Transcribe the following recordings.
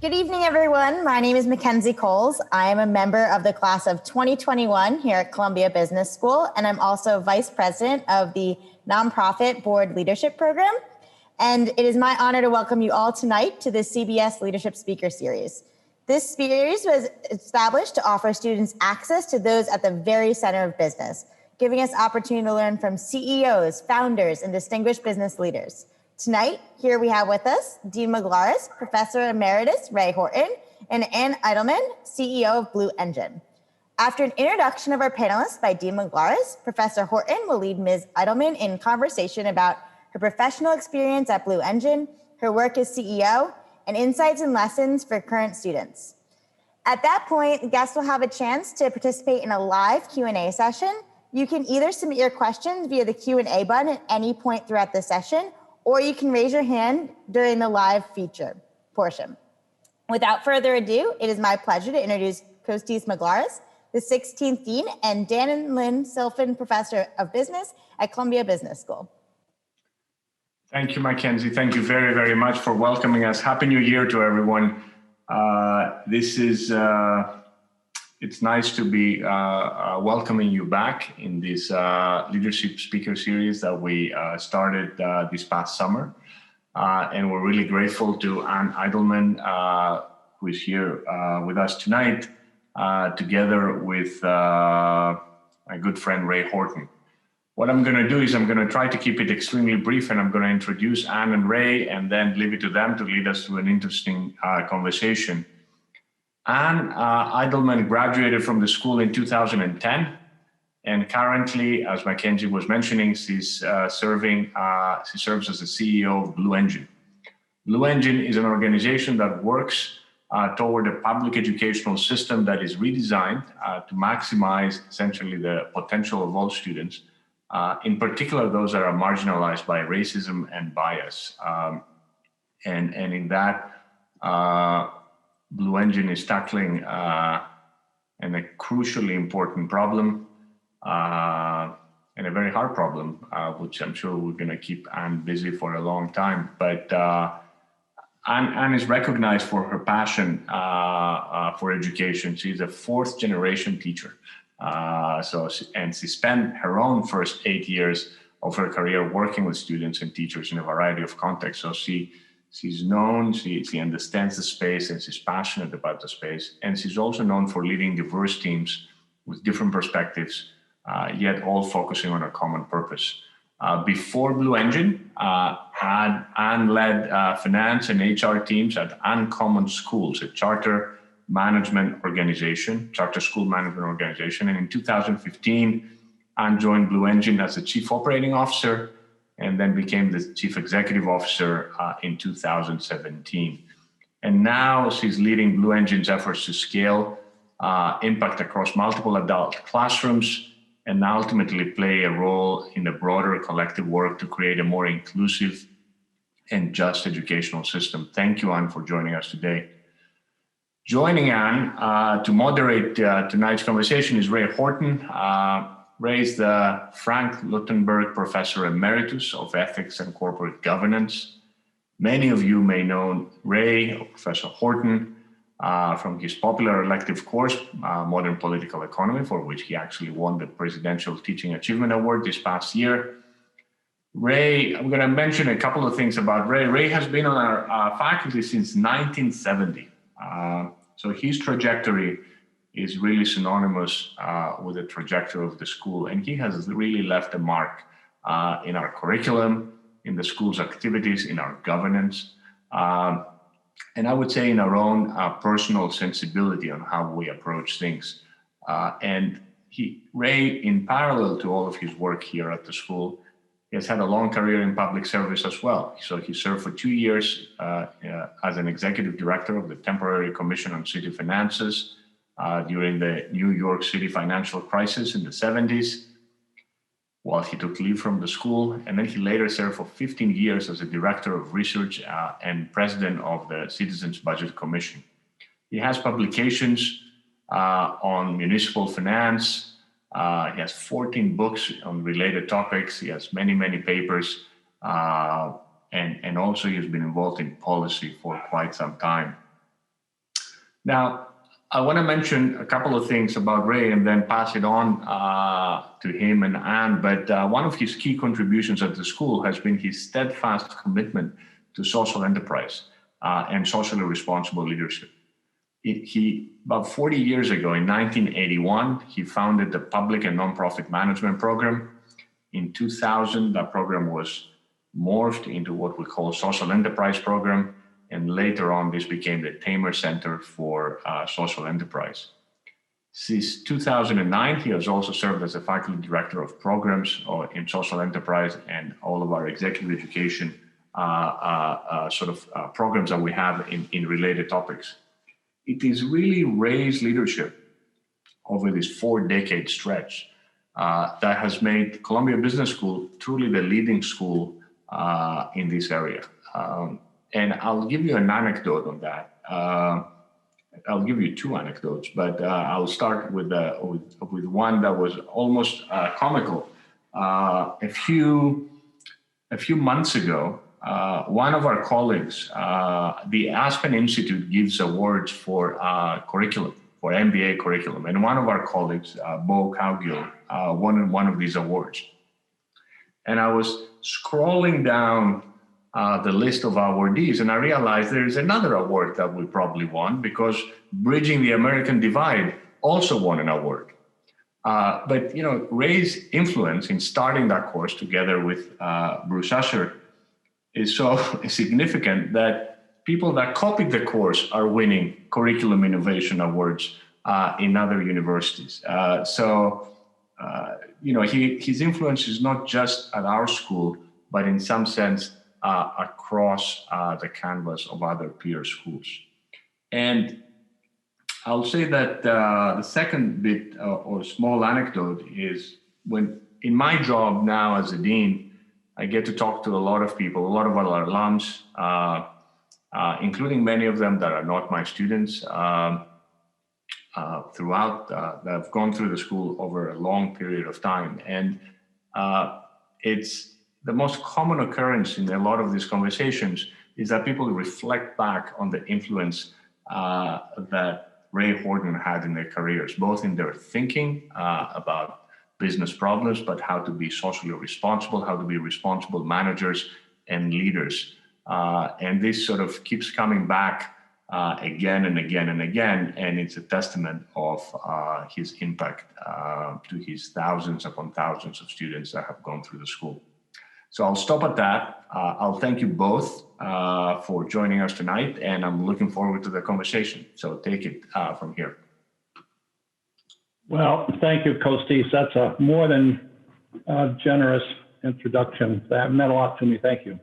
Good evening, everyone. My name is Mackenzie Coles. I am a member of the class of 2021 here at Columbia Business School, and I'm also vice president of the nonprofit board leadership program. And it is my honor to welcome you all tonight to the CBS Leadership Speaker Series. This series was established to offer students access to those at the very center of business, giving us opportunity to learn from CEOs, founders, and distinguished business leaders. Tonight, here we have with us Dean Maglaris, Professor Emeritus Ray Horton, and Anne Eidelman, CEO of Blue Engine. After an introduction of our panelists by Dean Maglaris, Professor Horton will lead Ms. Eidelman in conversation about her professional experience at Blue Engine, her work as CEO, and insights and lessons for current students. At that point, the guests will have a chance to participate in a live Q&A session. You can either submit your questions via the Q&A button at any point throughout the session, or you can raise your hand during the live feature portion. Without further ado, it is my pleasure to introduce Kostis Maglaris, the 16th Dean, and Dan and Lynn Silfen, Professor of Business at Columbia Business School. Thank you, Mackenzie. Thank you very, very much for welcoming us. Happy New Year to everyone. It's nice to be welcoming you back in this leadership speaker series that we started this past summer. And we're really grateful to Anne Eidelman, who is here with us tonight, together with my good friend Ray Horton. What I'm going to do is I'm going to try to keep it extremely brief, and I'm going to introduce Anne and Ray and then leave it to them to lead us through an interesting conversation. Anne Eidelman graduated from the school in 2010, and currently, as Mackenzie was mentioning, she serves as the CEO of Blue Engine. Blue Engine is an organization that works toward a public educational system that is redesigned to maximize essentially the potential of all students, in particular those that are marginalized by racism and bias. And in that, Blue Engine is tackling a crucially important problem and a very hard problem, which I'm sure we're going to keep Anne busy for a long time. But Anne is recognized for her passion for education. She's a fourth generation teacher. And she spent her own first 8 years of her career working with students and teachers in a variety of contexts. So she's known, she understands the space, and she's passionate about the space. And she's also known for leading diverse teams with different perspectives, yet all focusing on a common purpose. Before Blue Engine, Anne led finance and HR teams at Uncommon Schools, a charter school management organization. And in 2015, Anne joined Blue Engine as the Chief Operating Officer, and then became the Chief Executive Officer in 2017. And now she's leading Blue Engine's efforts to scale impact across multiple adult classrooms, and ultimately play a role in the broader collective work to create a more inclusive and just educational system. Thank you, Anne, for joining us today. Joining Anne to moderate tonight's conversation is Ray Horton. Ray is the Frank Lautenberg Professor Emeritus of Ethics and Corporate Governance. Many of you may know Ray, or Professor Horton, from his popular elective course, Modern Political Economy, for which he actually won the Presidential Teaching Achievement Award this past year. Ray, I'm going to mention a couple of things about Ray. Ray has been on our faculty since 1970. So his trajectory is really synonymous with the trajectory of the school. And he has really left a mark in our curriculum, in the school's activities, in our governance, and I would say in our own personal sensibility on how we approach things. And Ray, in parallel to all of his work here at the school, he has had a long career in public service as well. So he served for 2 years as an executive director of the Temporary Commission on City Finances during the New York City financial crisis in the 70s, while he took leave from the school. And then he later served for 15 years as a director of research and president of the Citizens Budget Commission. He has publications on municipal finance. He has 14 books on related topics. He has many, many papers. And also he has been involved in policy for quite some time. Now, I want to mention a couple of things about Ray and then pass it on to him and Anne. But one of his key contributions at the school has been his steadfast commitment to social enterprise and socially responsible leadership. About 40 years ago, in 1981, he founded the Public and Nonprofit Management Program. In 2000, that program was morphed into what we call Social Enterprise Program. And later on, this became the Tamer Center for Social Enterprise. Since 2009, he has also served as a faculty director of programs in social enterprise and all of our executive education programs that we have in related topics. It is really Ray's leadership over this 4-decade stretch that has made Columbia Business School truly the leading school in this area. And I'll give you an anecdote on that. I'll give you 2 anecdotes, but I'll start with one that was almost comical. A few months ago, one of our colleagues, the Aspen Institute gives awards for curriculum, for MBA curriculum, and one of our colleagues, Bo Cowgill, won one of these awards. And I was scrolling down the list of awardees, and I realized there is another award that we probably won because Bridging the American Divide also won an award. But Ray's influence in starting that course together with Bruce Usher is so significant that people that copied the course are winning curriculum innovation awards in other universities. His influence is not just at our school, but in some sense across the canvas of other peer schools. And I'll say that the second bit or small anecdote is when in my job now as a dean, I get to talk to a lot of people, a lot of our alums, including many of them that are not my students throughout, that have gone through the school over a long period of time. And it's the most common occurrence in a lot of these conversations is that people reflect back on the influence that Ray Horton had in their careers, both in their thinking about business problems, but how to be socially responsible, how to be responsible managers and leaders. And this sort of keeps coming back again and again and again, and it's a testament of his impact to his thousands upon thousands of students that have gone through the school. So I'll stop at that. I'll thank you both for joining us tonight, and I'm looking forward to the conversation. So take it from here. Well, thank you, Kostis. That's a more than generous introduction. That meant a lot to me. Thank you.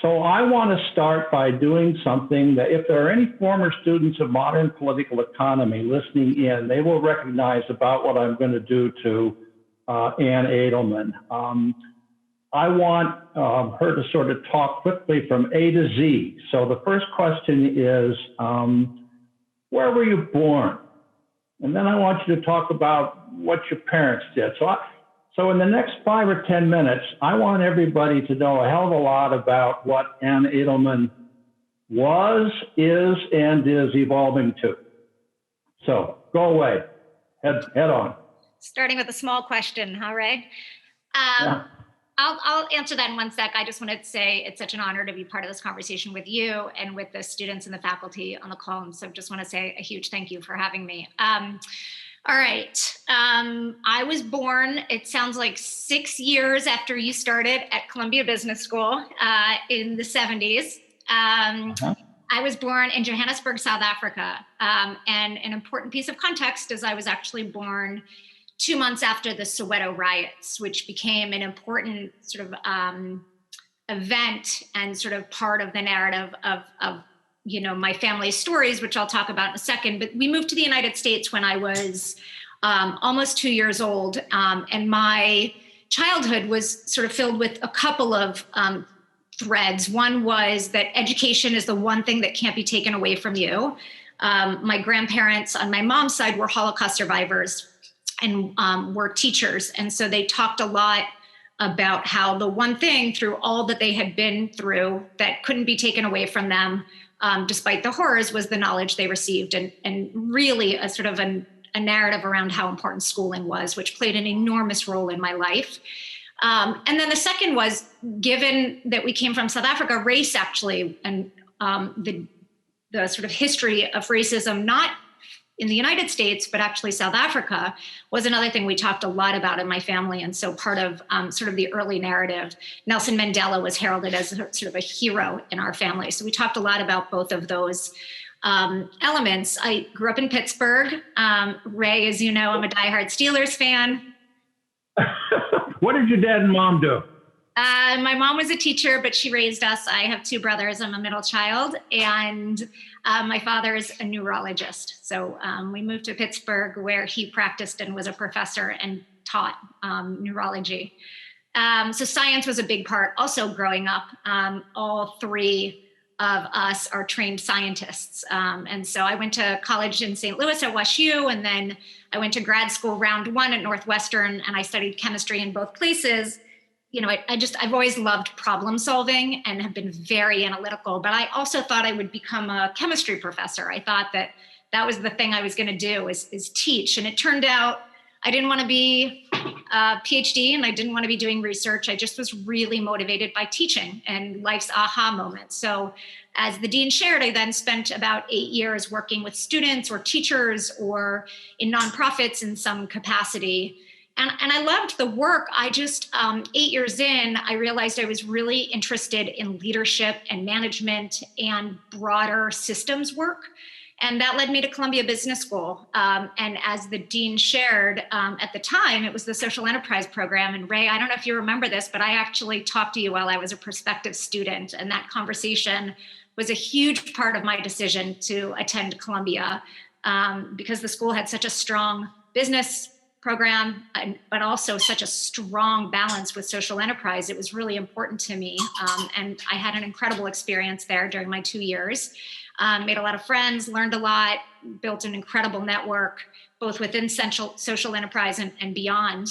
So I want to start by doing something that if there are any former students of modern political economy listening in, they will recognize about what I'm going to do to Anne Eidelman. I want her to sort of talk quickly from A to Z. So the first question is, where were you born? And then I want you to talk about what your parents did. So in the next 5 or 10 minutes, I want everybody to know a hell of a lot about what Anne Eidelman was, is, and is evolving to. So go away, head on. Starting with a small question, huh, Ray? Yeah. I'll answer that in one sec. I just wanted to say it's such an honor to be part of this conversation with you and with the students and the faculty on the call. And so just want to say a huge thank you for having me. All right. I was born, it sounds like 6 years after you started at Columbia Business School in the 70s. I was born in Johannesburg, South Africa. And an important piece of context is I was actually born 2 months after the Soweto riots, which became an important sort of event and sort of part of the narrative of my family's stories, which I'll talk about in a second. But we moved to the United States when I was almost 2 years old. And my childhood was sort of filled with a couple of threads. One was that education is the one thing that can't be taken away from you. My grandparents on my mom's side were Holocaust survivors and were teachers. And so they talked a lot about how the one thing through all that they had been through that couldn't be taken away from them, despite the horrors, was the knowledge they received, and really a sort of a narrative around how important schooling was, which played an enormous role in my life. And then the second was, given that we came from South Africa, race actually, and the sort of history of racism, not in the United States, but actually South Africa, was another thing we talked a lot about in my family. And so part of sort of the early narrative, Nelson Mandela was heralded as sort of a hero in our family. So we talked a lot about both of those elements. I grew up in Pittsburgh. Ray, as you know, I'm a diehard Steelers fan. What did your dad and mom do? My mom was a teacher, but she raised us. I have two brothers. I'm a middle child, and my father is a neurologist. So we moved to Pittsburgh, where he practiced and was a professor and taught neurology. So science was a big part. Also growing up, all three of us are trained scientists. And so I went to college in St. Louis at WashU, and then I went to grad school round one at Northwestern, and I studied chemistry in both places. You know, I've always loved problem solving and have been very analytical, but I also thought I would become a chemistry professor. I thought that was the thing I was going to do, is teach. And it turned out I didn't want to be a PhD, and I didn't want to be doing research. I just was really motivated by teaching and life's aha moment. So as the dean shared, I then spent about 8 years working with students or teachers or in nonprofits in some capacity. And I loved the work. I just, 8 years in, I realized I was really interested in leadership and management and broader systems work. And that led me to Columbia Business School. And as the dean shared, at the time, it was the social enterprise program. And Ray, I don't know if you remember this, but I actually talked to you while I was a prospective student. And that conversation was a huge part of my decision to attend Columbia, because the school had such a strong business program, but also such a strong balance with social enterprise. It was really important to me. And I had an incredible experience there during my 2 years. Made a lot of friends, learned a lot, built an incredible network, both within social enterprise and beyond.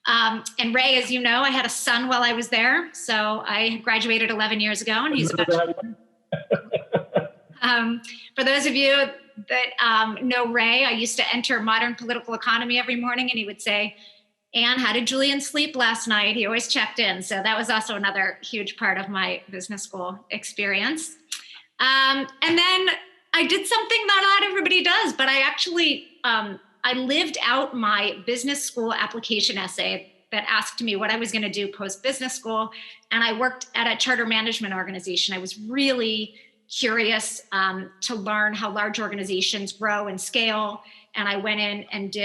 And Ray, as you know, I had a son while I was there. So I graduated 11 years ago, and he's about for those of you that know Ray, I used to enter Modern Political Economy every morning, and he would say, "Anne, how did Julian sleep last night?" He always checked in. So that was also another huge part of my business school experience. And then I did something that not everybody does, but I actually, I lived out my business school application essay that asked me what I was going to do post-business school. And I worked at a charter management organization. I was really curious to learn how large organizations grow and scale. And I went in and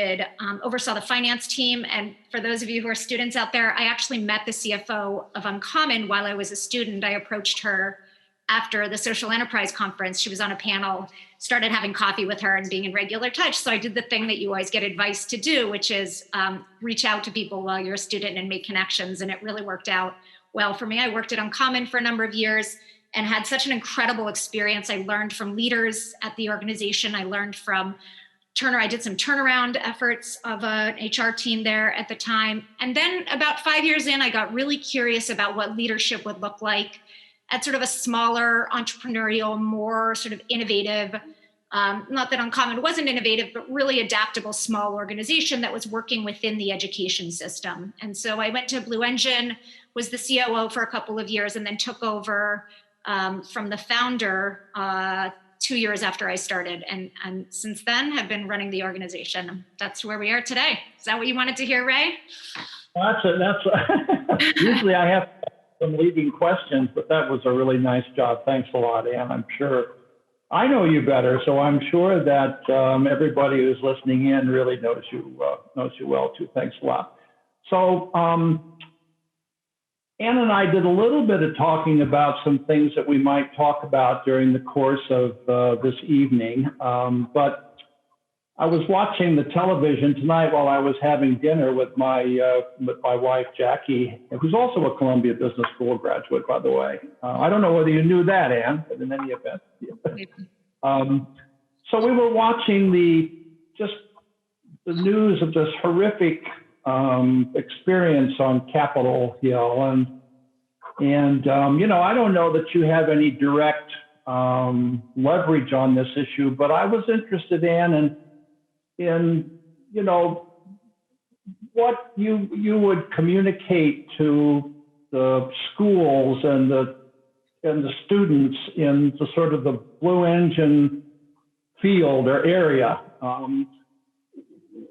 oversaw the finance team. And for those of you who are students out there, I actually met the CFO of Uncommon while I was a student. I approached her after the social enterprise conference. She was on a panel, started having coffee with her and being in regular touch. So I did the thing that you always get advice to do, which is reach out to people while you're a student and make connections. And it really worked out well for me. I worked at Uncommon for a number of years and had such an incredible experience. I learned from leaders at the organization. I learned from I did some turnaround efforts of an HR team there at the time. And then about 5 years in, I got really curious about what leadership would look like at sort of a smaller, entrepreneurial, more sort of innovative, not that Uncommon wasn't innovative, but really adaptable small organization that was working within the education system. And so I went to Blue Engine, was the COO for a couple of years, and then took over from the founder 2 years after I started. And since then have been running the organization. That's where we are today. Is that what you wanted to hear, Ray? That's usually I have some leading questions, but that was a really nice job. Thanks a lot, Anne. I'm sure I know you better, so I'm sure that everybody who's listening in really knows you well too. Thanks a lot. So Anne and I did a little bit of talking about some things that we might talk about during the course of this evening, but I was watching the television tonight while I was having dinner with my wife, Jackie, who's also a Columbia Business School graduate, by the way. I don't know whether you knew that, Anne, but in any event. So we were watching the news of this horrific experience on Capitol Hill, and I don't know that you have any direct leverage on this issue, but I was interested, Anne, in what you would communicate to the schools and the students in the sort of the Blue Engine field or area.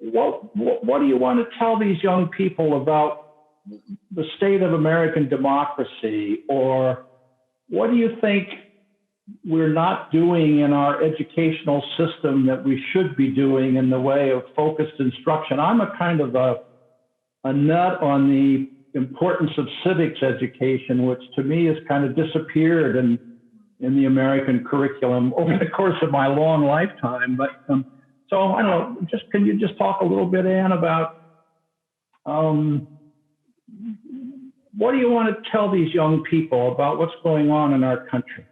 What do you want to tell these young people about the state of American democracy, or what do you think we're not doing in our educational system that we should be doing in the way of focused instruction? I'm a kind of a nut on the importance of civics education, which to me has kind of disappeared in the American curriculum over the course of my long lifetime. But so I don't know, can you just talk a little bit, Anne, about what do you want to tell these young people about what's going on in our country?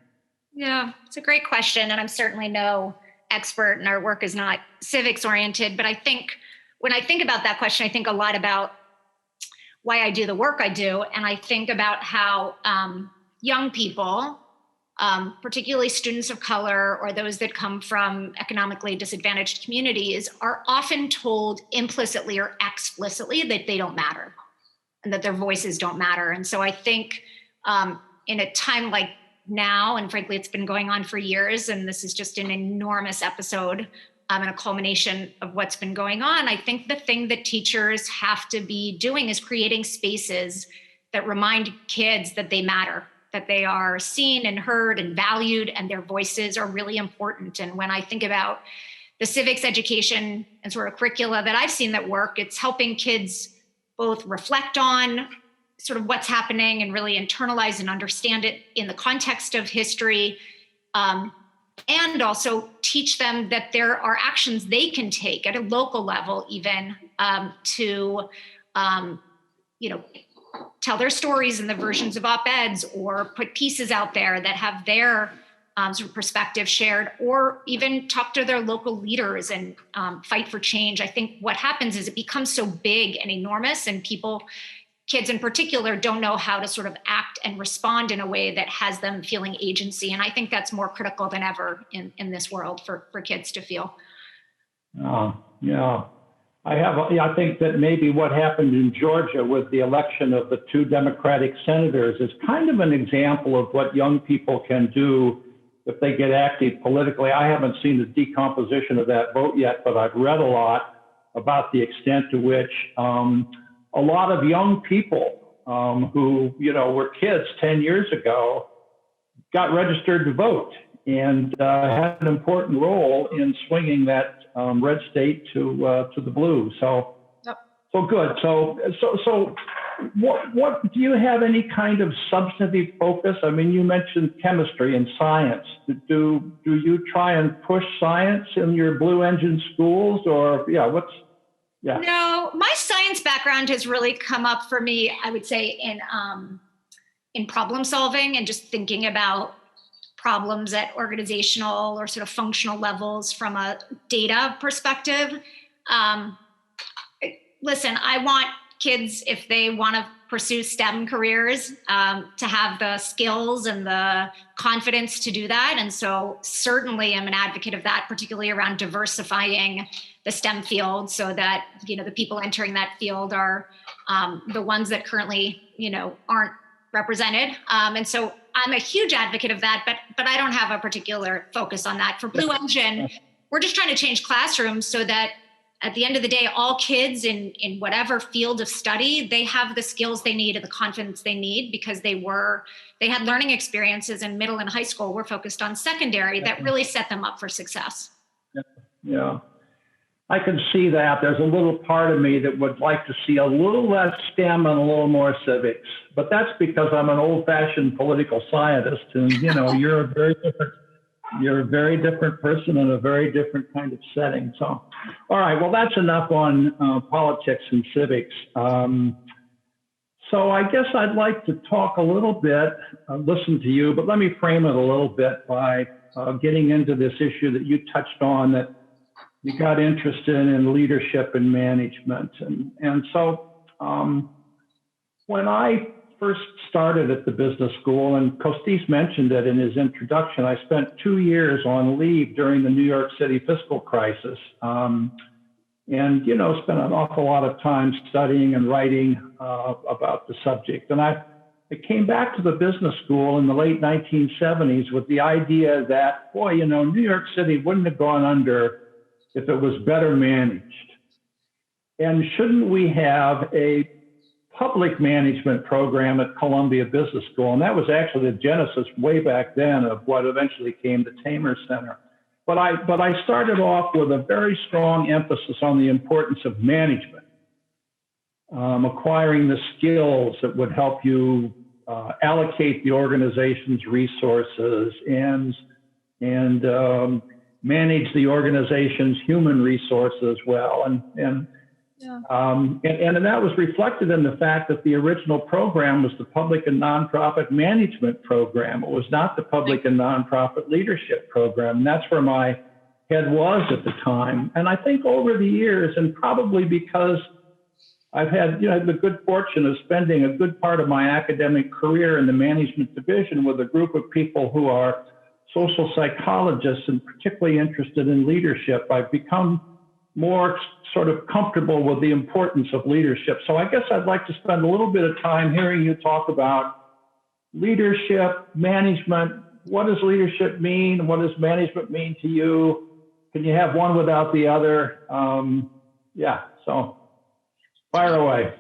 Yeah, it's a great question. And I'm certainly no expert, and our work is not civics oriented. But I think when I think about that question, I think a lot about why I do the work I do. And I think about how young people, particularly students of color or those that come from economically disadvantaged communities, are often told implicitly or explicitly that they don't matter and that their voices don't matter. And so I think in a time like now, and frankly, it's been going on for years, and this is just an enormous episode and a culmination of what's been going on. I think the thing that teachers have to be doing is creating spaces that remind kids that they matter, that they are seen and heard and valued, and their voices are really important. And when I think about the civics education and sort of curricula that I've seen that work, it's helping kids both reflect on sort of what's happening and really internalize and understand it in the context of history, and also teach them that there are actions they can take at a local level even to tell their stories in the versions of op-eds, or put pieces out there that have their sort of perspective shared, or even talk to their local leaders and fight for change. I think what happens is it becomes so big and enormous, and kids in particular, don't know how to sort of act and respond in a way that has them feeling agency. And I think that's more critical than ever in this world for kids to feel. Yeah. I think that maybe what happened in Georgia with the election of the two Democratic senators is kind of an example of what young people can do if they get active politically. I haven't seen the decomposition of that vote yet, but I've read a lot about the extent to which a lot of young people who, were kids 10 years ago got registered to vote and had an important role in swinging that red state to the blue. So good. So what do you have any kind of substantive focus? I mean, you mentioned chemistry and science. Do you try and push science in your Blue Engine schools, or No, my science background has really come up for me, I would say, in problem solving and just thinking about problems at organizational or sort of functional levels from a data perspective. Listen, I want kids, if they want to pursue STEM careers, to have the skills and the confidence to do that. And so certainly I'm an advocate of that, particularly around diversifying the STEM field so that, the people entering that field are the ones that currently, aren't represented. And so I'm a huge advocate of that, but I don't have a particular focus on that. For Blue Engine, we're just trying to change classrooms so that at the end of the day, all kids in whatever field of study, they have the skills they need and the confidence they need because they had learning experiences in middle and high school. We're focused on secondary that really set them up for success. Yeah. I can see that. There's a little part of me that would like to see a little less STEM and a little more civics, but that's because I'm an old-fashioned political scientist, and you're a very different person in a very different kind of setting. So, all right, well, that's enough on politics and civics. So I guess I'd like to talk a little bit, listen to you, but let me frame it a little bit by getting into this issue that you touched on, that you got interested in leadership and management. And so when I first started at the business school, and Kostis mentioned it in his introduction, I spent 2 years on leave during the New York City fiscal crisis. And, spent an awful lot of time studying and writing about the subject. And I came back to the business school in the late 1970s with the idea that, boy, New York City wouldn't have gone under if it was better managed. And shouldn't we have a public management program at Columbia Business School? And that was actually the genesis way back then of what eventually came to Tamer Center. But I started off with a very strong emphasis on the importance of management, acquiring the skills that would help you allocate the organization's resources and manage the organization's human resources well. And that was reflected in the fact that the original program was the public and nonprofit management program. It was not the public and nonprofit leadership program. And that's where my head was at the time. And I think over the years, and probably because I've had the good fortune of spending a good part of my academic career in the management division with a group of people who are social psychologists and particularly interested in leadership, I've become more sort of comfortable with the importance of leadership. So I guess I'd like to spend a little bit of time hearing you talk about leadership, management. What does leadership mean? What does management mean to you? Can you have one without the other? So fire away.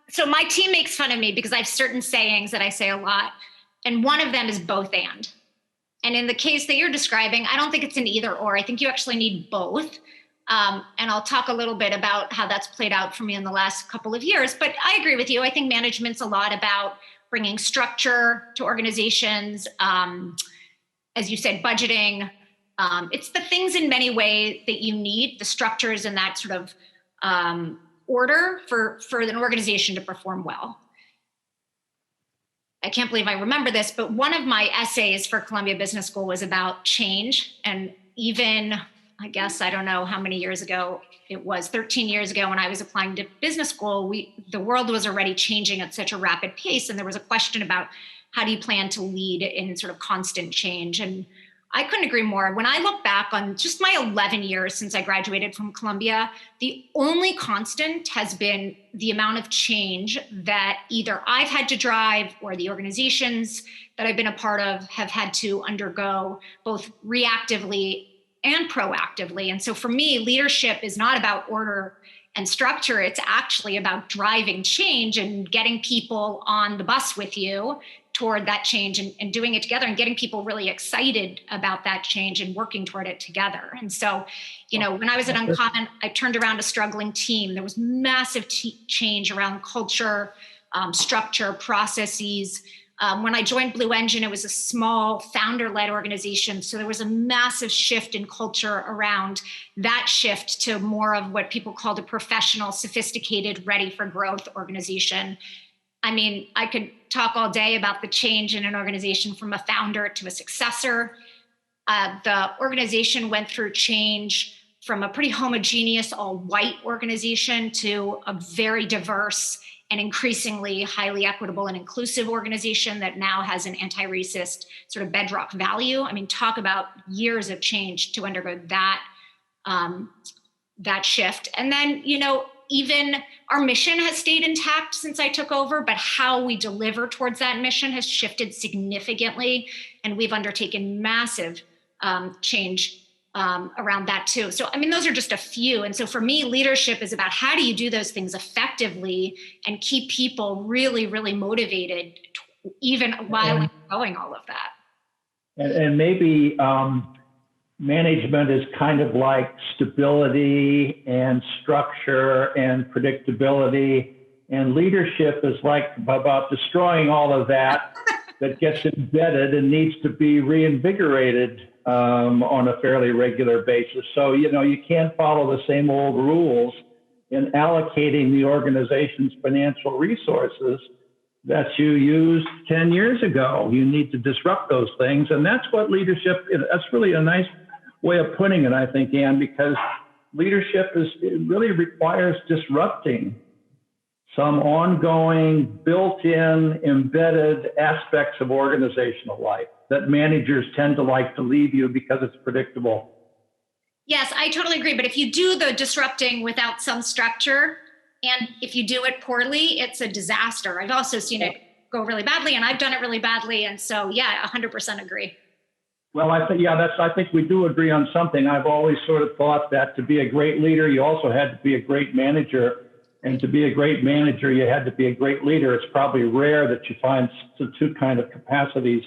So my team makes fun of me because I have certain sayings that I say a lot. And one of them is both and. And in the case that you're describing, I don't think it's an either or. I think you actually need both. And I'll talk a little bit about how that's played out for me in the last couple of years. But I agree with you. I think management's a lot about bringing structure to organizations. As you said, budgeting. It's the things in many ways that you need, the structures and that sort of order for an organization to perform well. I can't believe I remember this, but one of my essays for Columbia Business School was about change. And even, I guess, I don't know how many years ago it was, 13 years ago when I was applying to business school, the world was already changing at such a rapid pace. And there was a question about how do you plan to lead in sort of constant change? And I couldn't agree more. When I look back on just my 11 years since I graduated from Columbia, the only constant has been the amount of change that either I've had to drive or the organizations that I've been a part of have had to undergo, both reactively and proactively. And so for me, leadership is not about order and structure. It's actually about driving change and getting people on the bus with you toward that change and doing it together and getting people really excited about that change and working toward it together. And so, when I was at Uncommon, I turned around a struggling team. There was massive change around culture, structure, processes. When I joined Blue Engine, it was a small founder-led organization. So there was a massive shift in culture around that shift to more of what people called a professional, sophisticated, ready for growth organization. I mean, I could talk all day about the change in an organization from a founder to a successor. The organization went through change from a pretty homogeneous, all white organization to a very diverse and increasingly highly equitable and inclusive organization that now has an anti-racist sort of bedrock value. I mean, talk about years of change to undergo that shift. And then, even our mission has stayed intact since I took over, but how we deliver towards that mission has shifted significantly. And we've undertaken massive change around that too. So, I mean, those are just a few. And so for me, leadership is about how do you do those things effectively and keep people really, really motivated, even while going all of that. And maybe management is kind of like stability and structure and predictability, and leadership is like about destroying all of that gets embedded and needs to be reinvigorated on a fairly regular basis. So, you can't follow the same old rules in allocating the organization's financial resources that you used 10 years ago. You need to disrupt those things. And that's what leadership is. That's really a nice way of putting it, I think, Anne, because leadership it really requires disrupting some ongoing, built-in, embedded aspects of organizational life that managers tend to like to leave you because it's predictable. Yes, I totally agree. But if you do the disrupting without some structure, and if you do it poorly, it's a disaster. I've also seen it go really badly, and I've done it really badly. And so, yeah, 100% agree. Well, I think we do agree on something. I've always sort of thought that to be a great leader, you also had to be a great manager. And to be a great manager, you had to be a great leader. It's probably rare that you find the two kind of capacities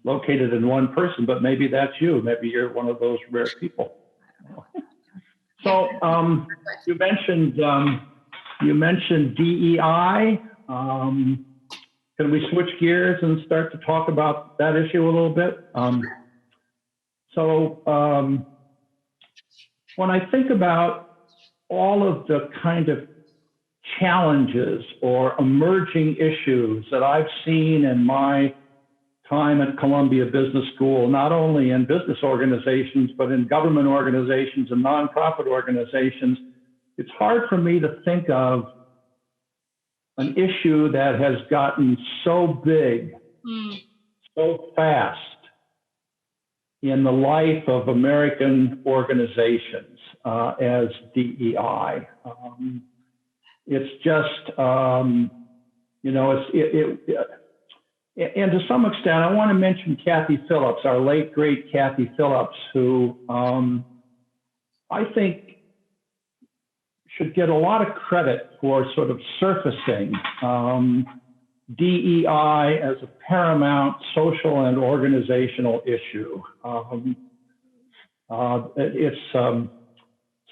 located in one person, but maybe that's you. Maybe you're one of those rare people. So you mentioned DEI. Can we switch gears and start to talk about that issue a little bit? When I think about all of the kind of challenges or emerging issues that I've seen in my time at Columbia Business School, not only in business organizations, but in government organizations and nonprofit organizations, it's hard for me to think of an issue that has gotten so big, so fast in the life of American organizations as DEI. It's just, and to some extent, I want to mention Kathy Phillips, our late great Kathy Phillips, who I think should get a lot of credit for sort of surfacing DEI as a paramount social and organizational issue.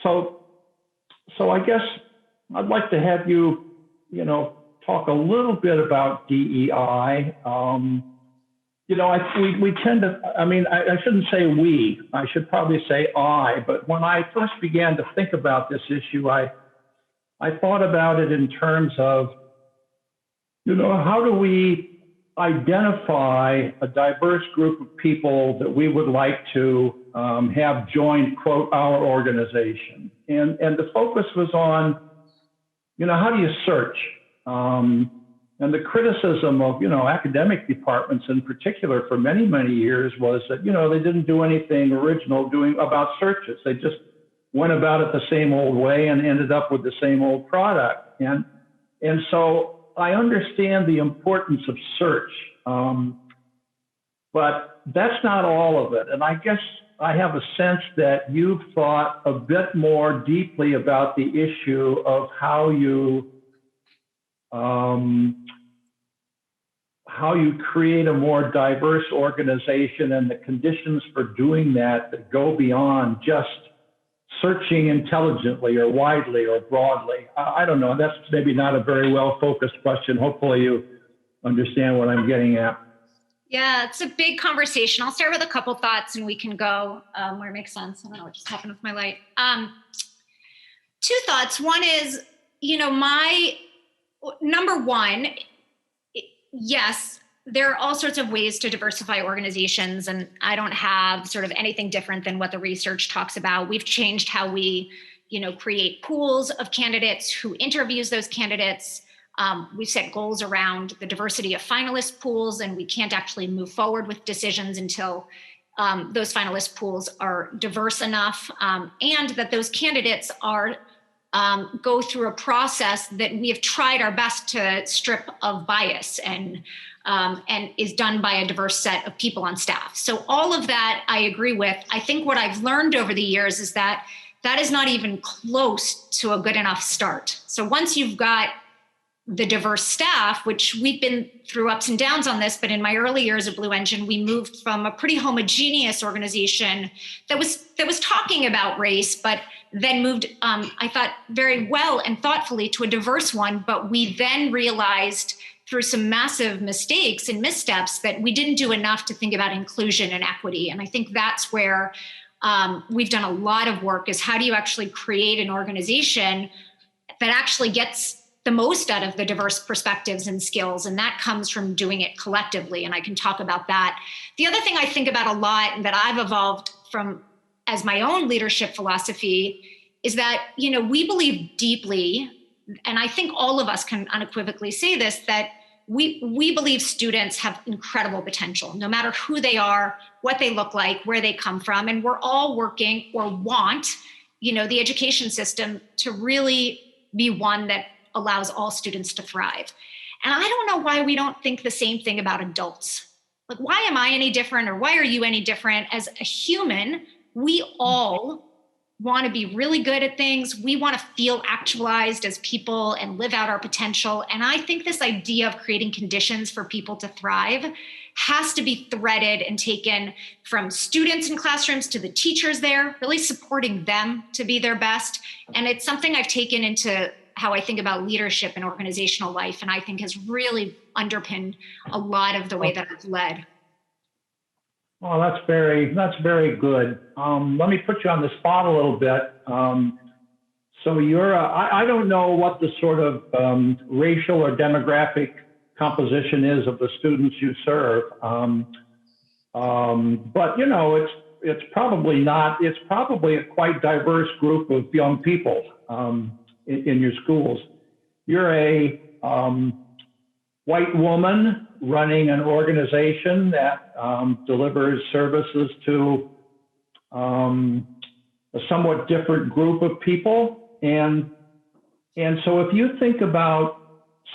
So I guess I'd like to have you, talk a little bit about DEI. We tend to, I shouldn't say we, I should probably say I, but when I first began to think about this issue, I thought about it in terms of, how do we identify a diverse group of people that we would like to have join, quote, our organization? And the focus was on, how do you search? And the criticism of, academic departments in particular for many, many years was that, they didn't do anything original about searches. They just went about it the same old way and ended up with the same old product. And so I understand the importance of search, but that's not all of it. And I guess I have a sense that you've thought a bit more deeply about the issue of how you create a more diverse organization and the conditions for doing that go beyond just searching intelligently or widely or broadly. I don't know. That's maybe not a very well-focused question. Hopefully you understand what I'm getting at. Yeah, it's a big conversation. I'll start with a couple thoughts and we can go where it makes sense. I don't know what just happened with my light. Two thoughts. One is, my number one, yes, there are all sorts of ways to diversify organizations, and I don't have sort of anything different than what the research talks about. We've changed how we, create pools of candidates, who interviews those candidates. We set goals around the diversity of finalist pools, and we can't actually move forward with decisions until those finalist pools are diverse enough, and that those candidates are go through a process that we have tried our best to strip of bias and is done by a diverse set of people on staff. So all of that I agree with. I think what I've learned over the years is that that is not even close to a good enough start. So once you've got the diverse staff, which we've been through ups and downs on this, but in my early years at Blue Engine, we moved from a pretty homogeneous organization that was talking about race, but then moved, I thought, very well and thoughtfully to a diverse one. But we then realized through some massive mistakes and missteps that we didn't do enough to think about inclusion and equity. And I think that's where we've done a lot of work, is how do you actually create an organization that actually gets the most out of the diverse perspectives and skills. And that comes from doing it collectively. And I can talk about that. The other thing I think about a lot and that I've evolved from as my own leadership philosophy is that, we believe deeply, and I think all of us can unequivocally say this, that we believe students have incredible potential, no matter who they are, what they look like, where they come from. And we're all working or want, the education system to really be one that allows all students to thrive. And I don't know why we don't think the same thing about adults. Like, why am I any different, or why are you any different? As a human, we all want to be really good at things. We want to feel actualized as people and live out our potential. And I think this idea of creating conditions for people to thrive has to be threaded and taken from students in classrooms to the teachers there, really supporting them to be their best. And it's something I've taken into how I think about leadership and organizational life, and I think has really underpinned a lot of the way that I've led. Well, that's very good. Let me put you on the spot a little bit. So you're, I don't know what the sort of racial or demographic composition is of the students you serve, but it's probably not. It's probably a quite diverse group of young people in your schools. You're a white woman running an organization that delivers services to a somewhat different group of people. And so if you think about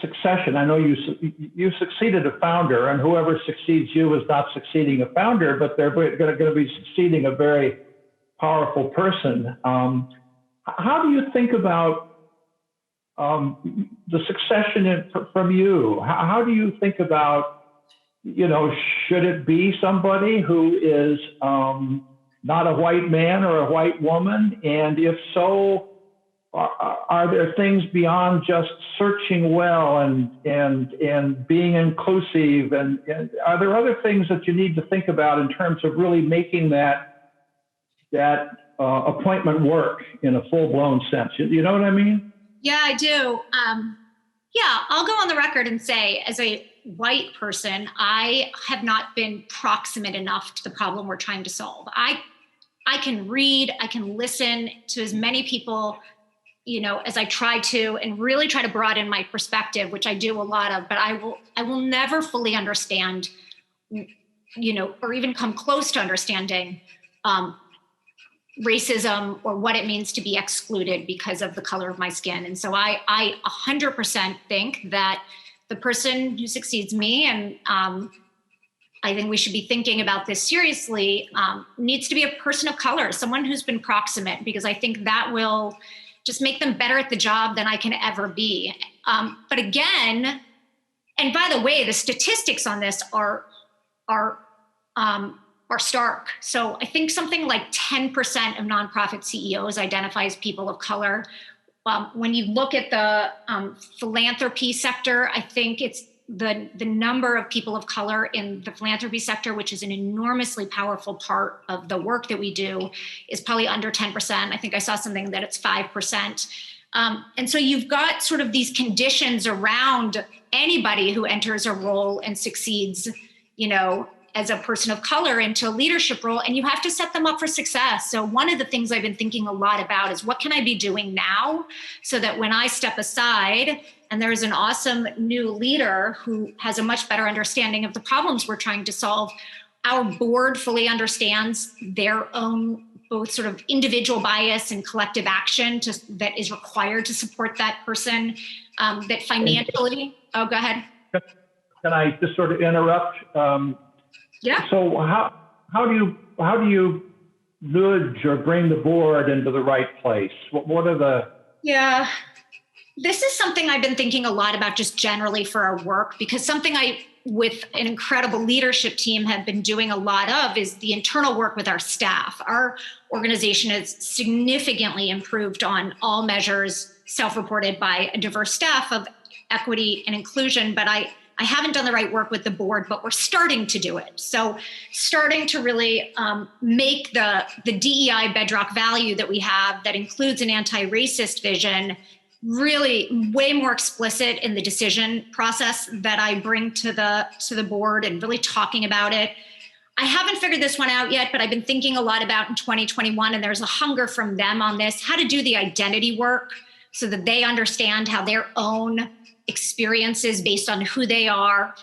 succession, I know you succeeded a founder, and whoever succeeds you is not succeeding a founder, but they're going to be succeeding a very powerful person. How do you think about the succession from you? How do you think about, should it be somebody who is not a white man or a white woman? And if so, are there things beyond just searching well and being inclusive? And are there other things that you need to think about in terms of really making that appointment work in a full-blown sense? You know what I mean? Yeah, I do. I'll go on the record and say, as a white person, I have not been proximate enough to the problem we're trying to solve. I can read, I can listen to as many people, as I try to, and really try to broaden my perspective, which I do a lot of, but I will never fully understand, or even come close to understanding racism or what it means to be excluded because of the color of my skin. And so I 100% think that the person who succeeds me, and I think we should be thinking about this seriously, needs to be a person of color, someone who's been proximate, because I think that will just make them better at the job than I can ever be. But again, and by the way, the statistics on this are stark. So I think something like 10% of nonprofit CEOs identify as people of color. When you look at the philanthropy sector, I think it's the number of people of color in the philanthropy sector, which is an enormously powerful part of the work that we do, is probably under 10%. I think I saw something that it's 5%. And so you've got sort of these conditions around anybody who enters a role and succeeds, as a person of color into a leadership role, and you have to set them up for success. So one of the things I've been thinking a lot about is, what can I be doing now so that when I step aside and there is an awesome new leader who has a much better understanding of the problems we're trying to solve, our board fully understands their own both sort of individual bias and collective action that is required to support that person, that financially, go ahead. Can I just sort of interrupt? Yeah. So how do you nudge or bring the board into the right place? What are the? Yeah, this is something I've been thinking a lot about just generally for our work, because something I, with an incredible leadership team, have been doing a lot of is the internal work with our staff. Our organization has significantly improved on all measures self-reported by a diverse staff of equity and inclusion, but I haven't done the right work with the board, but we're starting to do it. So starting to really make the DEI bedrock value that we have that includes an anti-racist vision really way more explicit in the decision process that I bring to the board and really talking about it. I haven't figured this one out yet, but I've been thinking a lot about in 2021, and there's a hunger from them on this, how to do the identity work so that they understand how their own experiences based on who they are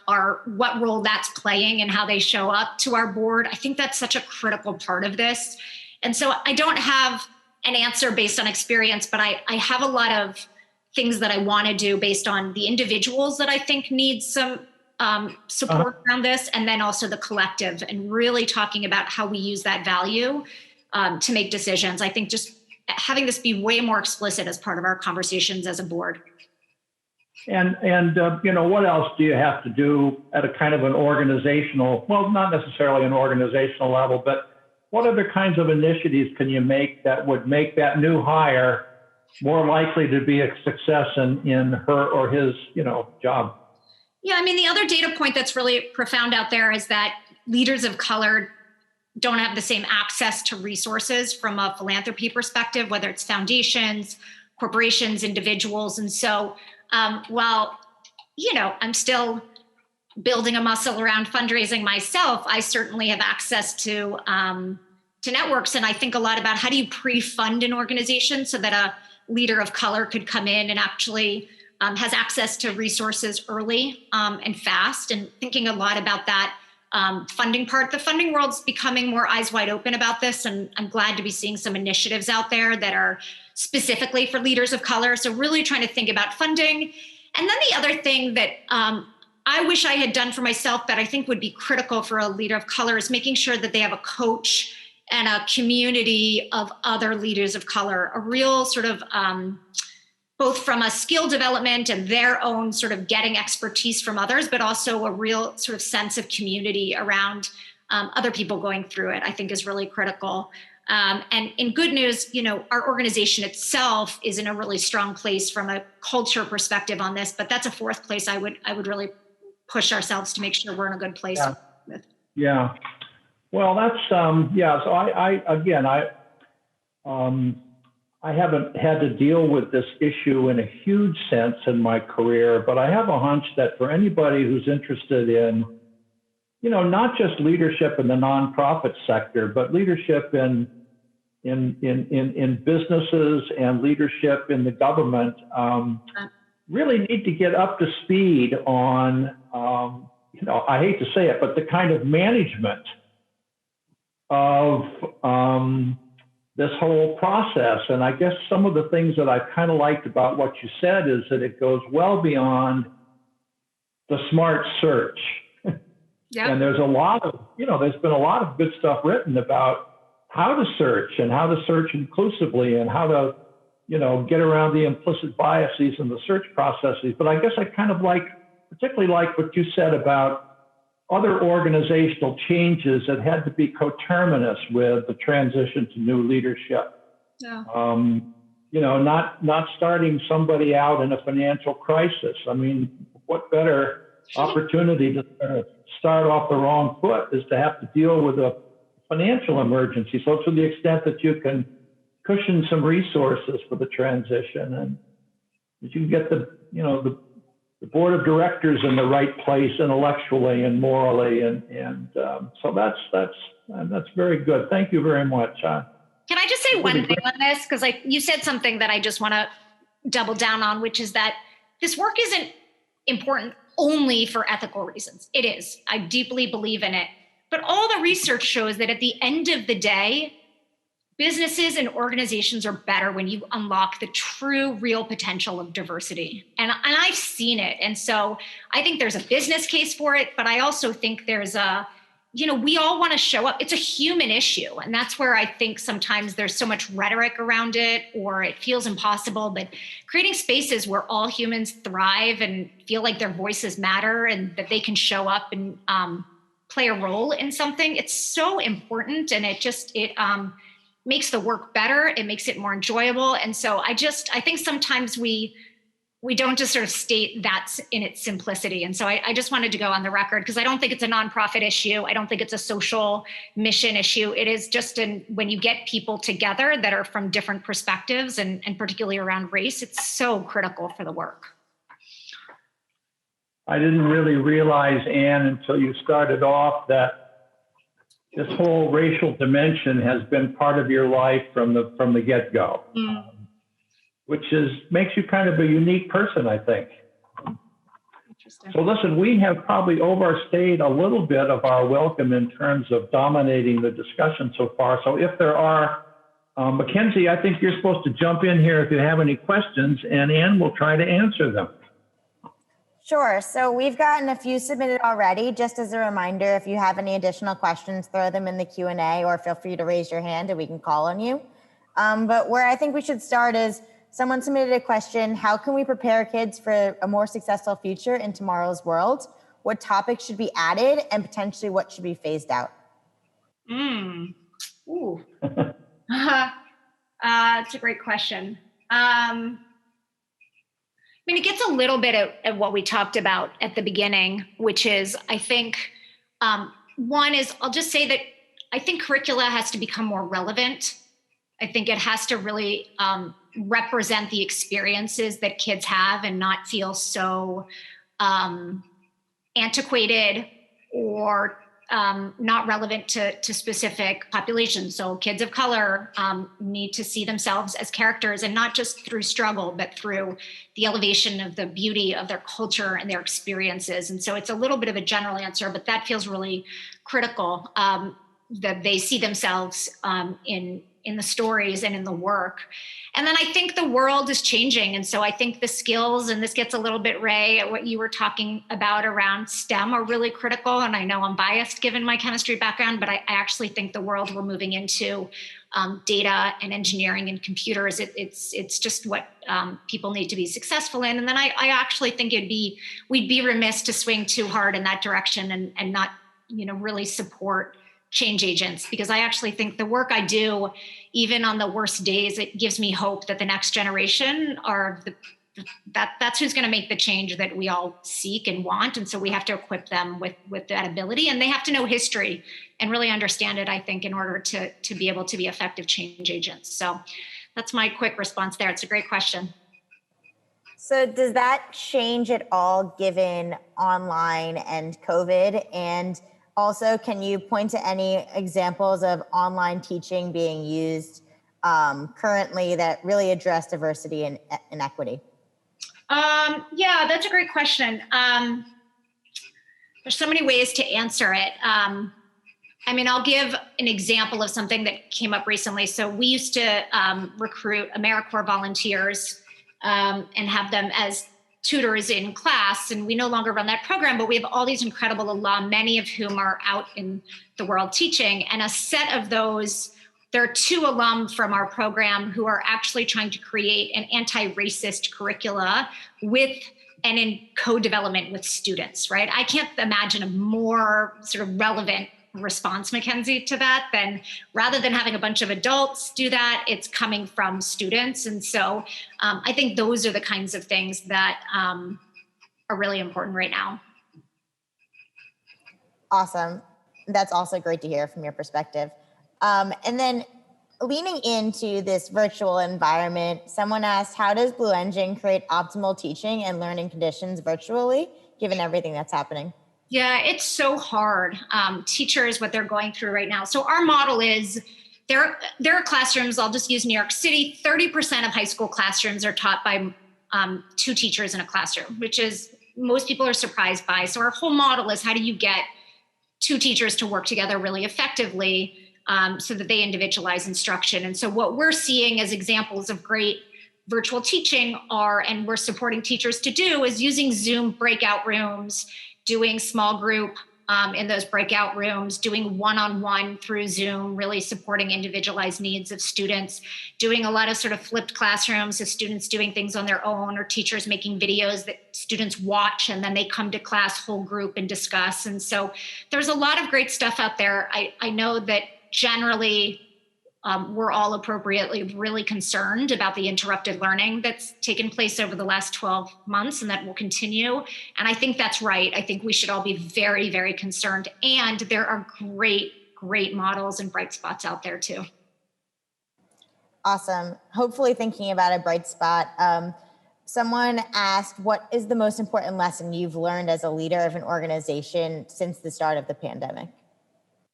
what role that's playing and how they show up to our board. I think that's such a critical part of this. And so I don't have an answer based on experience, but I have a lot of things that I want to do based on the individuals that I think need some support around this, and then also the collective, and really talking about how we use that value to make decisions. I think just having this be way more explicit as part of our conversations as a board. And what else do you have to do at a kind of an organizational, well, not necessarily an organizational level, but what other kinds of initiatives can you make that would make that new hire more likely to be a success in her or his, job? Yeah, I mean, the other data point that's really profound out there is that leaders of color don't have the same access to resources from a philanthropy perspective, whether it's foundations, corporations, individuals. And so while, I'm still building a muscle around fundraising myself, I certainly have access to networks. And I think a lot about how do you pre-fund an organization so that a leader of color could come in and actually has access to resources early and fast, and thinking a lot about that funding part. The funding world's becoming more eyes wide open about this, and I'm glad to be seeing some initiatives out there that are specifically for leaders of color. So really trying to think about funding. And then the other thing that I wish I had done for myself, but I think would be critical for a leader of color, is making sure that they have a coach and a community of other leaders of color, a real sort of both from a skill development and their own sort of getting expertise from others, but also a real sort of sense of community around other people going through it, I think is really critical. And in good news, our organization itself is in a really strong place from a culture perspective on this, but that's a fourth place I would really push ourselves to make sure we're in a good place. Yeah. Well, that's, so I haven't had to deal with this issue in a huge sense in my career, but I have a hunch that for anybody who's interested in, not just leadership in the nonprofit sector, but leadership in businesses and leadership in the government, really need to get up to speed on, I hate to say it, but the kind of management of this whole process. And I guess some of the things that I kind of liked about what you said is that it goes well beyond the smart search. Yep. And there's a lot of, there's been a lot of good stuff written about how to search and how to search inclusively and how to, get around the implicit biases in the search processes. But I guess I kind of particularly like what you said about other organizational changes that had to be coterminous with the transition to new leadership. Yeah. Not starting somebody out in a financial crisis. I mean, what better opportunity to start off the wrong foot is to have to deal with a financial emergency. So to the extent that you can cushion some resources for the transition, and that you can get the board of directors in the right place intellectually and morally, and so that's very good. Thank you very much. Can I just say one thing on this? Because you said something that I just want to double down on, which is that this work isn't important only for ethical reasons. It is. I deeply believe in it. But all the research shows that at the end of the day, businesses and organizations are better when you unlock the true, real potential of diversity. And I've seen it. And so I think there's a business case for it, but I also think there's we all want to show up. It's a human issue. And that's where I think sometimes there's so much rhetoric around it, or it feels impossible. But creating spaces where all humans thrive and feel like their voices matter and that they can show up and play a role in something, it's so important. And it makes the work better. It makes it more enjoyable. And so I think sometimes we we don't just sort of state that in its simplicity. And so I just wanted to go on the record because I don't think it's a nonprofit issue. I don't think it's a social mission issue. It is just when you get people together that are from different perspectives and particularly around race, it's so critical for the work. I didn't really realize, Anne, until you started off that this whole racial dimension has been part of your life from the get-go. Which makes you kind of a unique person, I think. Interesting. So listen, we have probably overstayed a little bit of our welcome in terms of dominating the discussion so far. So if there are, Mackenzie, I think you're supposed to jump in here if you have any questions, and Anne will try to answer them. Sure. So we've gotten a few submitted already. Just as a reminder, if you have any additional questions, throw them in the Q&A or feel free to raise your hand and we can call on you. But where I think we should start is, someone submitted a question: how can we prepare kids for a more successful future in tomorrow's world? What topics should be added and potentially what should be phased out? Ooh. It's a great question. I mean, it gets a little bit at what we talked about at the beginning, which is, I think, one is, I'll just say that I think curricula has to become more relevant. I think it has to really represent the experiences that kids have and not feel so antiquated or not relevant to specific populations. So kids of color need to see themselves as characters, and not just through struggle, but through the elevation of the beauty of their culture and their experiences. And so it's a little bit of a general answer, but that feels really critical, that they see themselves in the stories and in the work. And then I think the world is changing. And so I think the skills, and this gets a little bit, Ray, at what you were talking about around STEM, are really critical. And I know I'm biased given my chemistry background, but I actually think the world we're moving into, data and engineering and computers, it's just what people need to be successful in. And then I actually think we'd be remiss to swing too hard in that direction and not, really support change agents, because I actually think the work I do, even on the worst days, it gives me hope that the next generation that's who's going to make the change that we all seek and want. And so we have to equip them with that ability, and they have to know history and really understand it, I think, in order to be able to be effective change agents. So that's my quick response there. It's a great question. So does that change at all given online and COVID? And also, can you point to any examples of online teaching being used currently that really address diversity and equity? Yeah, that's a great question. There's so many ways to answer it. I'll give an example of something that came up recently. So we used to recruit AmeriCorps volunteers and have them as tutors in class, and we no longer run that program, but we have all these incredible alum, many of whom are out in the world teaching. And a set of those, there are 2 alum from our program who are actually trying to create an anti-racist curricula in co-development with students, right? I can't imagine a more sort of relevant response, Mackenzie, to that, than rather than having a bunch of adults do that, it's coming from students. And so I think those are the kinds of things that are really important right now. Awesome. That's also great to hear from your perspective. And then leaning into this virtual environment, someone asked, how does Blue Engine create optimal teaching and learning conditions virtually, given everything that's happening? Yeah, it's so hard. Teachers, what they're going through right now. So our model is there are classrooms, I'll just use New York City, 30% of high school classrooms are taught by 2 teachers in a classroom, which is most people are surprised by. So our whole model is, how do you get 2 teachers to work together really effectively so that they individualize instruction? And so what we're seeing as examples of great virtual teaching and we're supporting teachers to do, is using Zoom breakout rooms, doing small group in those breakout rooms, doing one-on-one through Zoom, really supporting individualized needs of students, doing a lot of sort of flipped classrooms, so students doing things on their own, or teachers making videos that students watch and then they come to class whole group and discuss. And so there's a lot of great stuff out there. I know that generally we're all appropriately really concerned about the interrupted learning that's taken place over the last 12 months and that will continue. And I think that's right. I think we should all be very, very concerned. And there are great models and bright spots out there too. Awesome. Hopefully thinking about a bright spot. Someone asked, what is the most important lesson you've learned as a leader of an organization since the start of the pandemic?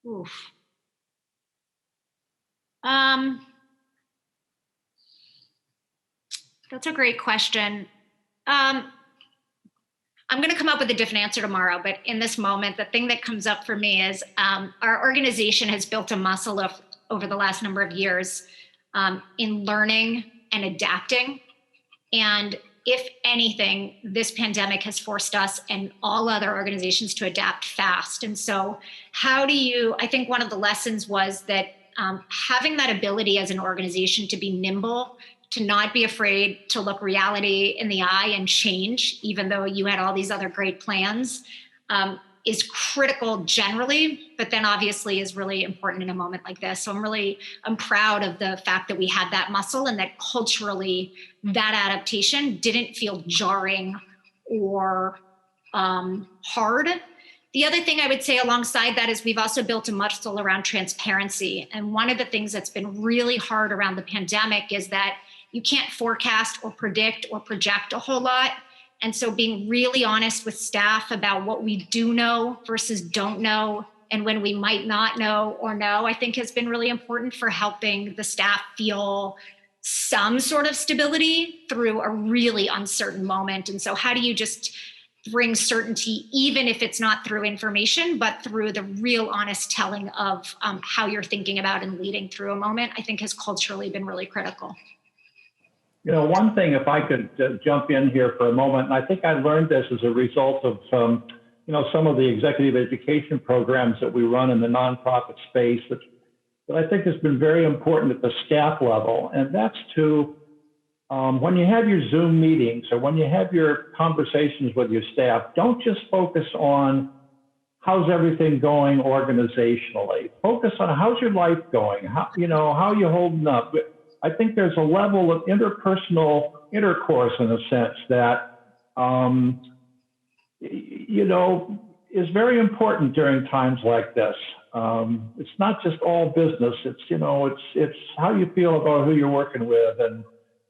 Oof. That's a great question. I'm going to come up with a different answer tomorrow, but in this moment, the thing that comes up for me is our organization has built a muscle over the last number of years in learning and adapting. And if anything, this pandemic has forced us and all other organizations to adapt fast. And so I think one of the lessons was that having that ability as an organization to be nimble, to not be afraid to look reality in the eye and change, even though you had all these other great plans, is critical generally, but then obviously is really important in a moment like this. So I'm proud of the fact that we had that muscle and that culturally that adaptation didn't feel jarring or hard. The other thing I would say alongside that is we've also built a muscle around transparency. And one of the things that's been really hard around the pandemic is that you can't forecast or predict or project a whole lot. And so being really honest with staff about what we do know versus don't know, and when we might not know or know, I think has been really important for helping the staff feel some sort of stability through a really uncertain moment. And so how do you just bring certainty, even if it's not through information, but through the real honest telling of how you're thinking about and leading through a moment, I think has culturally been really critical. You know, one thing, if I could jump in here for a moment, and I think I learned this as a result of some of the executive education programs that we run in the nonprofit space that I think has been very important at the staff level. And that's to, when you have your Zoom meetings or when you have your conversations with your staff, don't just focus on how's everything going organizationally. Focus on how's your life going, how are you holding up? I think there's a level of interpersonal intercourse in a sense that, is very important during times like this. It's not just all business. It's how you feel about who you're working with and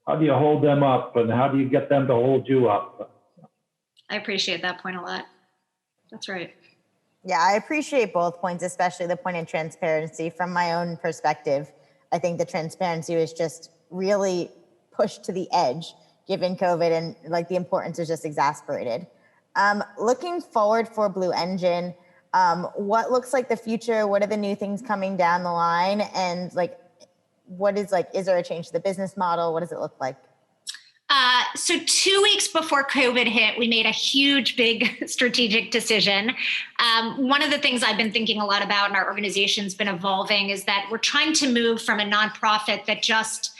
how do you hold them up and how do you get them to hold you up. I appreciate that point a lot. That's right. Yeah, I appreciate both points, especially the point in transparency. From my own perspective, I think the transparency was just really pushed to the edge given COVID, and like the importance is just exasperated. Looking forward for Blue Engine, what looks like the future? What are the new things coming down the line? And is there a change to the business model? What does it look like? So 2 weeks before COVID hit, we made a huge, big strategic decision. One of the things I've been thinking a lot about and our organization's been evolving is that we're trying to move from a nonprofit that just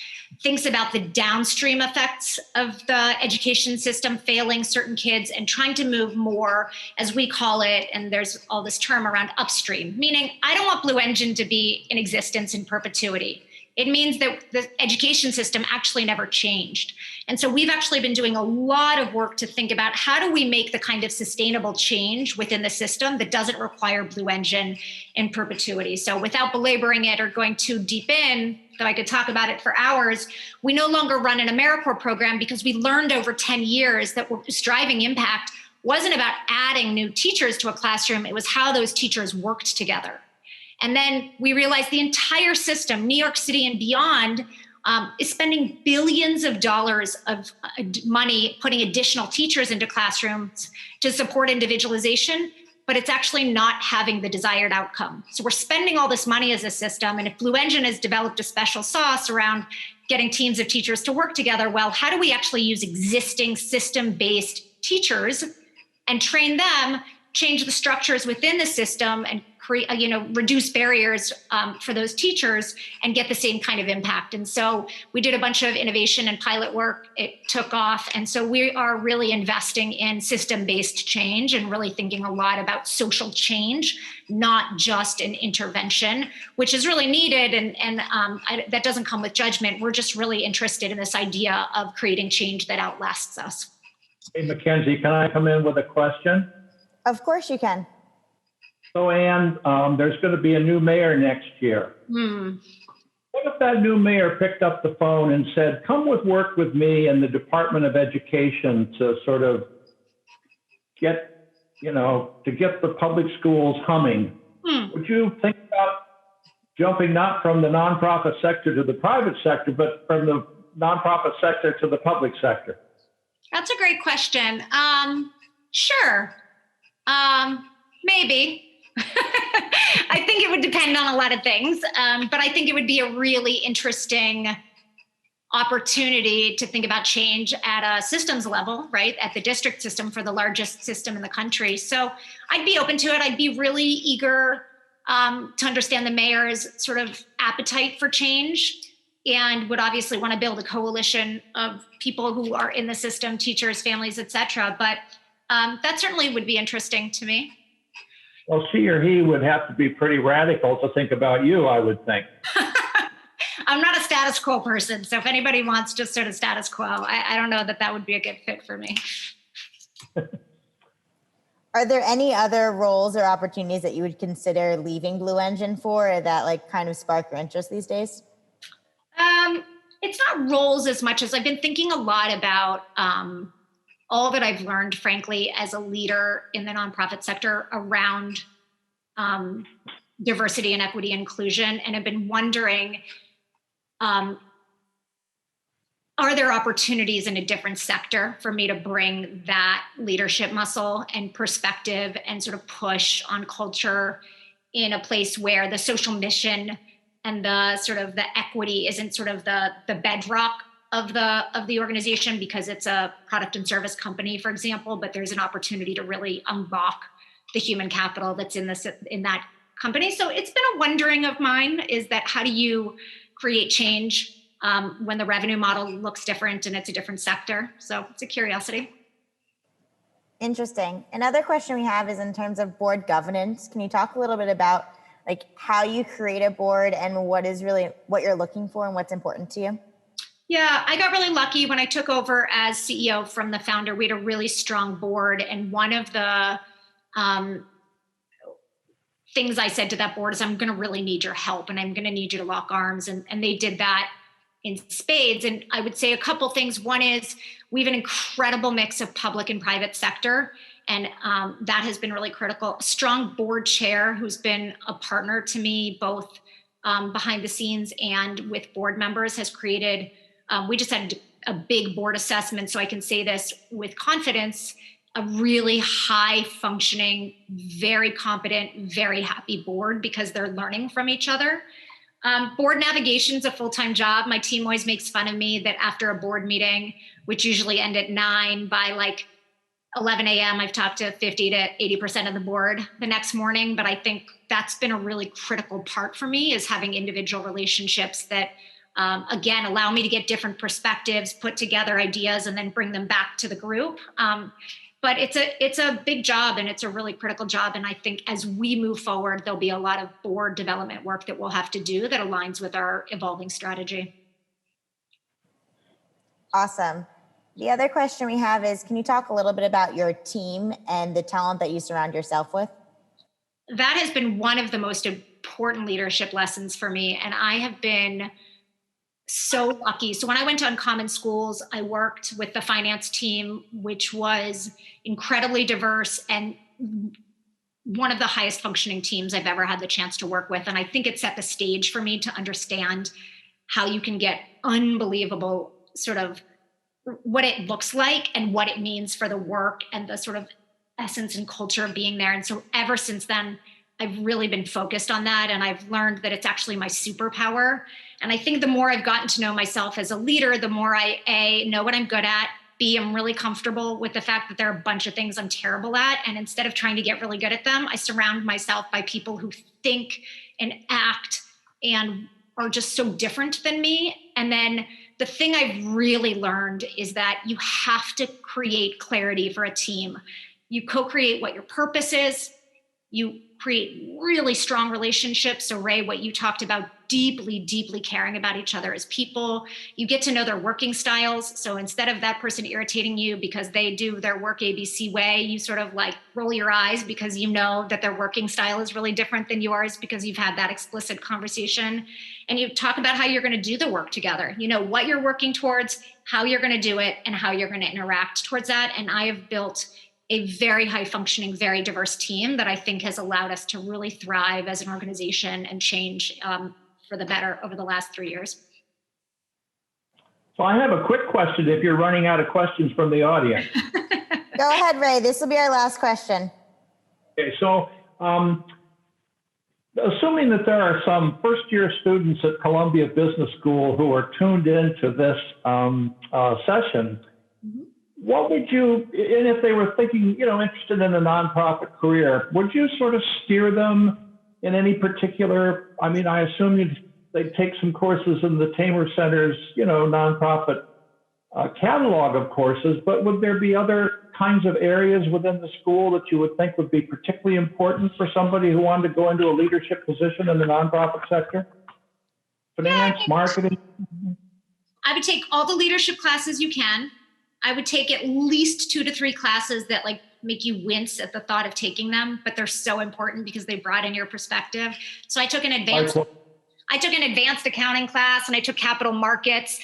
thinks about the downstream effects of the education system failing certain kids and trying to move more, as we call it, and there's all this term around upstream, meaning I don't want Blue Engine to be in existence in perpetuity. It means that the education system actually never changed. And so we've actually been doing a lot of work to think about how do we make the kind of sustainable change within the system that doesn't require Blue Engine in perpetuity. So without belaboring it or going too deep in, though I could talk about it for hours, we no longer run an AmeriCorps program because we learned over 10 years that what was driving impact wasn't about adding new teachers to a classroom, it was how those teachers worked together. And then we realized the entire system, New York City and beyond, is spending billions of dollars of money putting additional teachers into classrooms to support individualization, but it's actually not having the desired outcome. So we're spending all this money as a system, and if Blue Engine has developed a special sauce around getting teams of teachers to work together, well, how do we actually use existing system-based teachers and train them, change the structures within the system, and reduce barriers for those teachers and get the same kind of impact. And so we did a bunch of innovation and pilot work. It took off. And so we are really investing in system-based change and really thinking a lot about social change, not just an intervention, which is really needed. And that doesn't come with judgment. We're just really interested in this idea of creating change that outlasts us. Hey, Mackenzie, can I come in with a question? Of course you can. So, Anne, there's going to be a new mayor next year. What if that new mayor picked up the phone and said, come work with me in the Department of Education to sort of get the public schools humming? Would you think about jumping not from the nonprofit sector to the private sector, but from the nonprofit sector to the public sector? That's a great question. Sure. Maybe. I think it would depend on a lot of things, but I think it would be a really interesting opportunity to think about change at a systems level, right? At the district system for the largest system in the country. So I'd be open to it. I'd be really eager to understand the mayor's sort of appetite for change, and would obviously want to build a coalition of people who are in the system, teachers, families, et cetera. But that certainly would be interesting to me. Well, she or he would have to be pretty radical to think about you, I would think. I'm not a status quo person. So if anybody wants just sort of status quo, I don't know that would be a good fit for me. Are there any other roles or opportunities that you would consider leaving Blue Engine for, or that kind of spark your interest these days? It's not roles as much as I've been thinking a lot about all that I've learned, frankly, as a leader in the nonprofit sector around diversity and equity inclusion. And I've been wondering, are there opportunities in a different sector for me to bring that leadership muscle and perspective and sort of push on culture in a place where the social mission and the sort of the equity isn't sort of the bedrock of the organization, because it's a product and service company, for example, but there's an opportunity to really unlock the human capital that's in that company. So it's been a wondering of mine, is that how do you create change when the revenue model looks different and it's a different sector? So it's a curiosity. Interesting. Another question we have is in terms of board governance. Can you talk a little bit about how you create a board and what you're looking for and what's important to you? Yeah, I got really lucky when I took over as CEO from the founder. We had a really strong board. And one of the things I said to that board is, I'm going to really need your help and I'm going to need you to lock arms. And they did that in spades. And I would say a couple things. One is we have an incredible mix of public and private sector. And that has been really critical. A strong board chair who's been a partner to me, both behind the scenes and with board members, has created, we just had a big board assessment, so I can say this with confidence, a really high functioning, very competent, very happy board because they're learning from each other. Board navigation is a full-time job. My team always makes fun of me that after a board meeting, which usually end at 9, by 11 a.m., I've talked to 50 to 80% of the board the next morning. But I think that's been a really critical part for me, is having individual relationships that, again, allow me to get different perspectives, put together ideas, and then bring them back to the group. But it's a big job, and it's a really critical job. And I think as we move forward, there'll be a lot of board development work that we'll have to do that aligns with our evolving strategy. Awesome. The other question we have is, can you talk a little bit about your team and the talent that you surround yourself with? That has been one of the most important leadership lessons for me. And I have been so lucky. So when I went to Uncommon Schools, I worked with the finance team, which was incredibly diverse and one of the highest functioning teams I've ever had the chance to work with. And I think it set the stage for me to understand how you can get unbelievable sort of what it looks like and what it means for the work and the sort of essence and culture of being there. And so ever since then, I've really been focused on that. And I've learned that it's actually my superpower. And I think the more I've gotten to know myself as a leader, the more I know what I'm good at, B, I'm really comfortable with the fact that there are a bunch of things I'm terrible at. And instead of trying to get really good at them, I surround myself by people who think and act and are just so different than me. And then the thing I've really learned is that you have to create clarity for a team. You co-create what your purpose is. You create really strong relationships. So Ray, what you talked about, deeply, deeply caring about each other as people. You get to know their working styles. So instead of that person irritating you because they do their work ABC way, you sort of like roll your eyes because you know that their working style is really different than yours because you've had that explicit conversation. And you talk about how you're going to do the work together. You know what you're working towards, how you're going to do it, and how you're going to interact towards that. And I have built a very high functioning, very diverse team that I think has allowed us to really thrive as an organization and change for the better over the last 3 years. So I have a quick question if you're running out of questions from the audience. Go ahead, Ray. This will be our last question. Okay, so assuming that there are some first-year students at Columbia Business School who are tuned into this session, what would you, and if they were thinking, interested in a nonprofit career, would you sort of steer them in any particular, I assume they'd take some courses in the Tamer Center's, nonprofit catalog of courses, but would there be other kinds of areas within the school that you would think would be particularly important for somebody who wanted to go into a leadership position in the nonprofit sector? Finance, marketing? I would take all the leadership classes you can. I would take at least 2 to 3 classes that make you wince at the thought of taking them, but they're so important because they broaden your perspective. So I took an advanced accounting class and I took capital markets,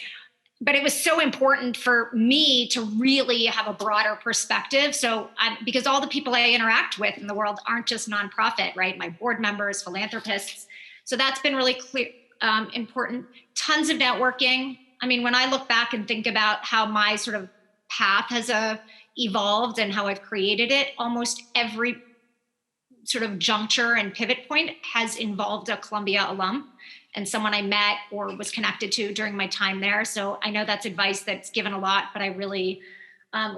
but it was so important for me to really have a broader perspective. So because all the people I interact with in the world aren't just nonprofit, right? My board members, philanthropists. So that's been really clear, important. Tons of networking. When I look back and think about how my sort of path has evolved and how I've created it, almost every sort of juncture and pivot point has involved a Columbia alum and someone I met or was connected to during my time there. So I know that's advice that's given a lot, but I really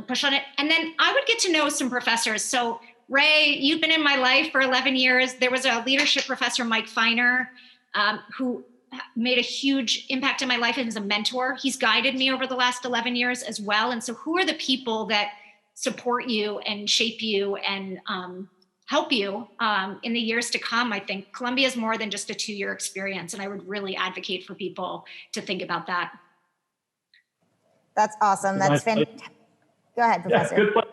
push on it. And then I would get to know some professors. So Ray, you've been in my life for 11 years. There was a leadership professor, Mike Feiner, who made a huge impact in my life and is a mentor. He's guided me over the last 11 years as well. And so who are the people that support you and shape you and help you in the years to come? I think Columbia is more than just a 2-year experience. And I would really advocate for people to think about that. That's awesome. That's fantastic. Go ahead, Professor. Yeah, good.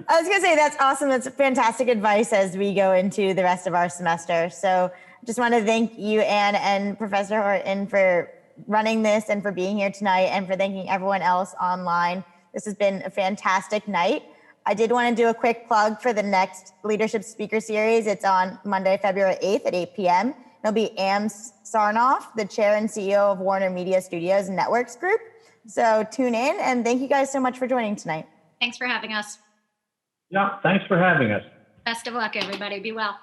I was going to say, that's awesome. That's fantastic advice as we go into the rest of our semester. So just want to thank you, Anne and Professor Horton, for running this and for being here tonight and for thanking everyone else online. This has been a fantastic night. I did want to do a quick plug for the next Leadership Speaker Series. It's on Monday, February 8th at 8 p.m. It'll be Am Sarnoff, the Chair and CEO of Warner Media Studios and Networks Group. So tune in, and thank you guys so much for joining tonight. Thanks for having us. Yeah, thanks for having us. Best of luck, everybody. Be well.